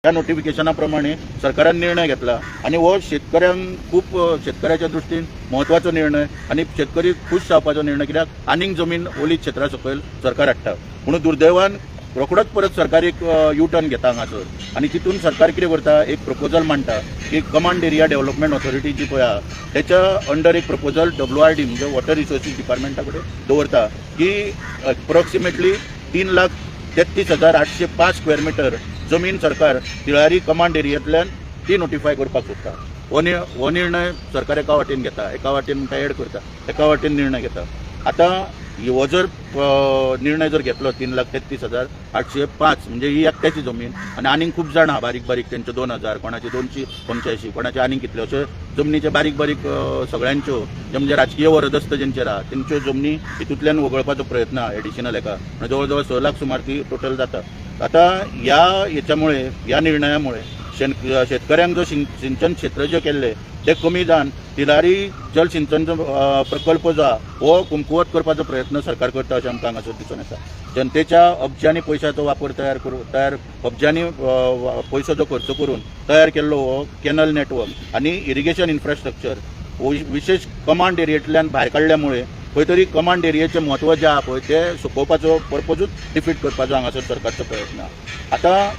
या नोटिफिकेशना प्रमाणे सरकारान निर्णय घेतला आणि हो शेतकऱ्यांक खूप शेतकऱ्याच्या दृष्टीन महत्वाचो निर्णय आणि शेतकरी खुश जावपाचो निर्णय, कित्याक आनीक जमीन ओली क्षेत्रा सकयल सरकार हाडटा. म्हणून दुर्दैवान रोखडोच परत सरकार एक यू टर्न घेता हांगासर आणि तितून सरकार कितें करता, एक प्रपोजल मांडटा की कमांड एरिया डेव्हलपमेंट ऑथॉरिटी जी पळय त्याच्या अंडर एक प्रपोजल WRD म्हणजे वॉटर रिसोर्सीस डिपार्टमेंटा कडेन दवरता की अप्रॉक्सिमेटली 3,33,805 स्क्वेअर मीटर जमीन सरकार तिळारी कमांड एरियांतल्यान ती नोटिफाय करपाक सोदता. हो निर्णय सरकार एका वाटेन घेता, एका वाटेन एड करता, एका वाटेन निर्णय घेता. आता हो जर निर्णय जर घेतलो 3,33,805 म्हणजे ही एकट्याची जमीन आणि आनीक खूप जाण बारीक बारीक तेंचे 2,000, कोणाचे 285, कोणाचे आनीक कितले अशे जमनीचे बारीक बारीक सगळ्यांच्यो म्हणजे राजकीय वरदस्त जेंचेर आहा तेंच्यो जमनी हितूंतल्यान वगळपाचो प्रयत्न एडिशनल एका म्हणजे जवळ 6 लाख सुमार ती टोटल जाता. आता याच्यामुळे या निर्णयामुळे शेतकऱ्यांक जो सिंचन क्षेत्र जे केल्ले ते कमी जावन तिलारी जल सिंचन प्रकल्प जो हो कुमकुवत करपाचो प्रयत्न सरकार करता अशें आमकां हांगासर दिसून येता. जनतेच्या अब्जांनी पयशांचो वापर अब्जांनी पयसो जो खर्च करून तयार केल्लो हो कॅनल नेटवर्क आनी इरिगेशन इन्फ्रास्ट्रक्चर विशेष कमांड एरियेंतल्यान भायर काडल्यामुळे खंय तरी कमांड एरियेचें म्हत्व जें आहा पळय तें सोंपोवपाचो पर्पजूच डिफीट करपाचो हांगासर सरकारचो प्रयत्न. आता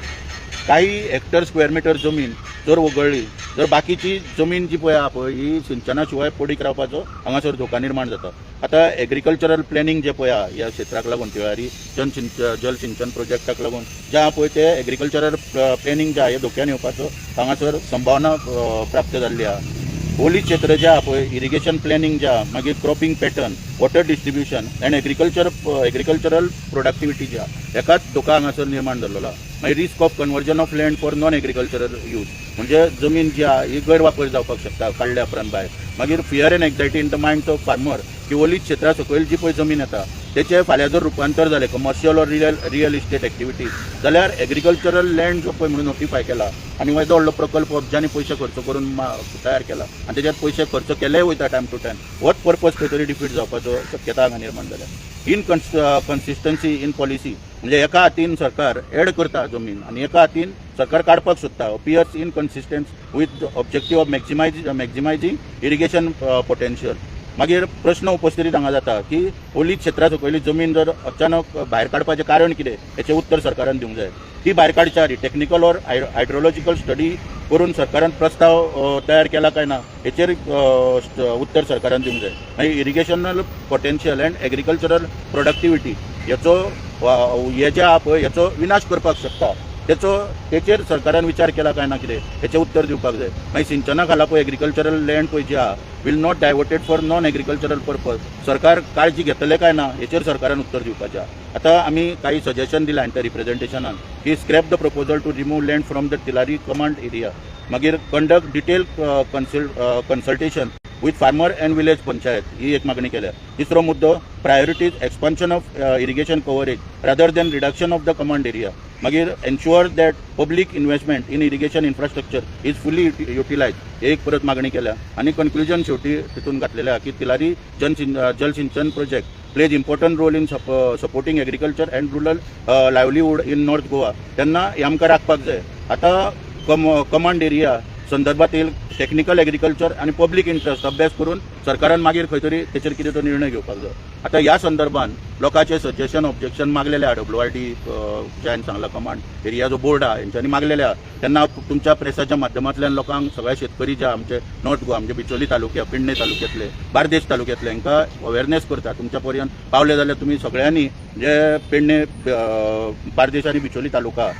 काही हेक्टर स्क्वेअर मीटर जमीन जर वगळली जर बाकीची जमीन जी पळय आहा पळय ही सिंचना शिवाय पडीक रावपाचो हांगासर धोका निर्माण जाता. आता एग्रीकल्चरल प्लॅनिंग जे पळय आहा ह्या क्षेत्राक लागून तिळारी जल सिंचन प्रोजेक्टाक लागून जे आहा पळय ते एग्रीकल्चरल प्लॅनिंग जे आहा हे धोक्यान येवपाचो हांगासर संभावना प्राप्त जाल्ली आहा. ओली क्षेत्र जे आहा पळय इरिगेशन प्लॅनिंग जे आहा मागीर cropping pattern water distribution end agricultural productivity जे आहा हेकाच धोका हांगासर निर्माण जाल्लो आहा. मागीर risk of conversion of land for non agricultural use म्हणजे जमीन जी आहा ही गैरवापर जावपाक शकता काडल्या उपरांत भायर. मागीर fear and anxiety in the minds of farmer की ओली क्षेत्रा सकयल जी पळय जमीन येता तेचे फाल्यां जर रुपांतर जालें commercial or real estate activities जाल्यार एग्रीकल्चरल लँड जो पळय म्हणून नोटिफाय केला आनी व्हडलो व्हडलो प्रकल्प अब्जांनी पयशे खर्च करून तयार केला आनी तेच्यात पयशे खर्च केलेय वयता टायम टू टायम होच पर्पज खंय तरी डिफीट जावपाचो शक्यता हांगा निर्माण जाल्या. कन्सिस्टन्सी इन पॉलिसी म्हणजे एका हातीन सरकार एड करता जमीन आनी एका हातीन सरकार काडपाक सोदता. Appears inconsistence with objective of maximising irrigation potential. मागीर प्रश्न उपस्थित हांगा जाता की ओली क्षेत्रा सकयली जमीन जर अचानक भायर काडपाचें कारण कितें हेचें उत्तर सरकारान दिवंक जाय. ती भायर काडच्या आदी टेक्निकल ऑर हायड्रोलॉजिकल स्टडी करून सरकारान प्रस्ताव तयार केला काय ना हेचेर उत्तर सरकारान दिवंक जाय. मागीर irrigational potential end agricultural productivity हेचो हे जे आहा पळय हेचो विनाश करपाक शकता तेचेर सरकारान विचार केला काय ना कितें हेचें उत्तर दिवपाक जाय. मागीर सिंचना खाला पळय एग्रीकल्चरल लँड पळय जी आहा will not diverted for non agricultural purpose सरकार काळजी घेतले काय ना हेचेर सरकारान उत्तर दिवपाचें. आता आमी काही सजेशन दिलां त्या रिप्रेझेंटेशनान की scrap the proposal to remove land from the Tillari command area. मागीर conduct detail consultation with farmer and village panchayat ही एक मागणी केल्या. तिसरो मुद्दो prioritise expansion of irrigation coverage rather than reduction of the command area. मागीर ensure that public investment in irrigation infrastructure is fully utilise हे एक परत मागणी केल्या. आणि कन्क्लुजन शेवटी तितून घातलेल्या की तिलारी जल सिंचन project plays important role in supporting agriculture and rural livelihood in North Goa. त्यांना हे आमकां राखपाक जाय. आता कमांड एरिया संदर्भातील टेक्निकल एग्रीकल्चर आणि पब्लीक इंटरेस्ट अभ्यास करून सरकारान मागीर खंय तरी तेचेर कितें तो निर्णय घेवपाक जाय. आता ह्या संदर्भान लोकांचे सजेशन ऑब्जेक्शन मागलेले आहा WRD जे हांवें सांगला कमांड एरिया जो बोर्ड आहा हेंच्यांनी मागलेले आहा. तेन्ना तुमच्या प्रेसाच्या माध्यमांतल्यान लोकांक सगळ्या शेतकरी जे आमचे नॉर्थ गोवा म्हणजे बिचोली तालुक्या पेडणे तालुक्यातले बार्देश तालुक्यातले हांकां अवेरनेस करता तुमच्या पर्यंत पावले जाल्यार तुमी सगळ्यांनी जे पेडणे बार्देश आनी बिचोली तालुका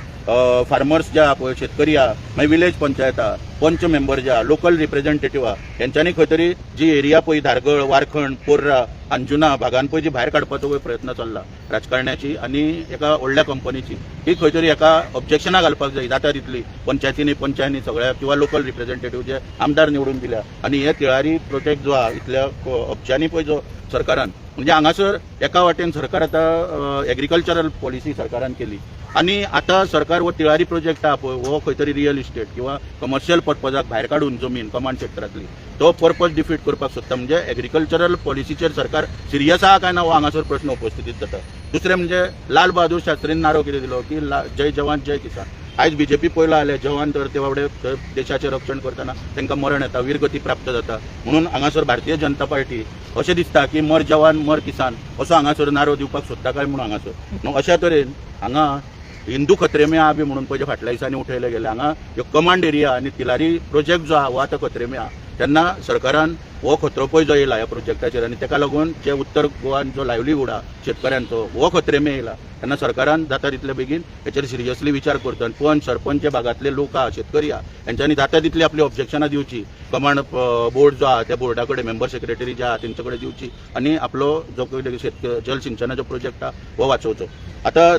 फार्मर्स जे आहा पळय शेतकरी आहा मागीर विलेज पंचायत आहा पंच मेंबर जे आहा लोकल रिप्रेझेंटेटिव्ह आहा हेंच्यांनी खंय तरी जी एरिया पळय धारगळ वारखंड पोर्रा अंजुना भागान पळय जी भायर काडपाचो पळय प्रयत्न चल्ला राजकारण्याची आनी एका व्हडल्या कंपनीची ही खंय तरी एका ऑब्जेक्शना घालपाक जाय जाता तितली पंचायतींनी सगळ्या किंवा लोकल रिप्रेझेंटेटिव्ह जे आमदार निवडून दिल्या. आनी हे तिळारी प्रोजेक्ट जो आहा इतल्या अब्जांनी पळय जो सरकारान म्हणजे हांगासर एका वाटेन सरकार आतां एग्रीकल्चरल पॉलिसी सरकारान केली आनी आतां सरकार हो तिळारी प्रोजेक्ट आहा पळय हो खंय तरी रियल इस्टेट किंवा कमर्शियल पर्पजाक भायर काडून जमीन कमांड सेक्टरांतली तो पर्पज डिफीट करपाक सोदता. म्हणजे एग्रीकल्चरल पॉलिसीचेर सरकार सिरियस आहा काय ना हो हांगासर प्रश्न उपस्थित जाता. दुसरें म्हणजे लाल बहादूर शास्त्रीन नारो कितें दिलो की जय जवान जय किसान. आयज बीजेपी पयलो आले जवान तर ते बाबडे देशाचें रक्षण करतना तांकां मरण येता वीरगती प्राप्त जाता म्हणून हांगासर भारतीय जनता पार्टी अशें दिसता की मर जवान मर किसान असो हांगासर नारो दिवपाक सोदता काय म्हणून हांगासर न्हू अशा तरेन हांगा हिंदू खत्रे में आहा बी म्हणून पयले फाटल्या दिसांनी उठयले गेले हांगा ह्यो कमांड एरिया आनी तिलारी प्रोजेक्ट जो आहा हो आतां खत्रे में आहा तेन्ना सरकारान हो खत्रो पळय जो येयला ह्या प्रोजेक्टाचेर आनी ताका लागून जे उत्तर गोवान जो लायवलीहूड आहा शेतकऱ्यांचो हो खत्रे में येयला तेन्ना सरकारान जाता तितले बेगीन हेचेर सिरियसली विचार करता आनी पंच सरपंच भागांतले लोक आहा शेतकरी आहा हेंच्यांनी जाता तितली आपली ऑब्जेक्शनां दिवची कमांड बोर्ड जो आहा त्या बोर्डा कडेन मेंबर सेक्रेटरी जे आहा तेंचे कडेन दिवची आनी आपलो जो जल सिंचनाचो प्रोजेक्ट आहा हो वाचोवचो. आतां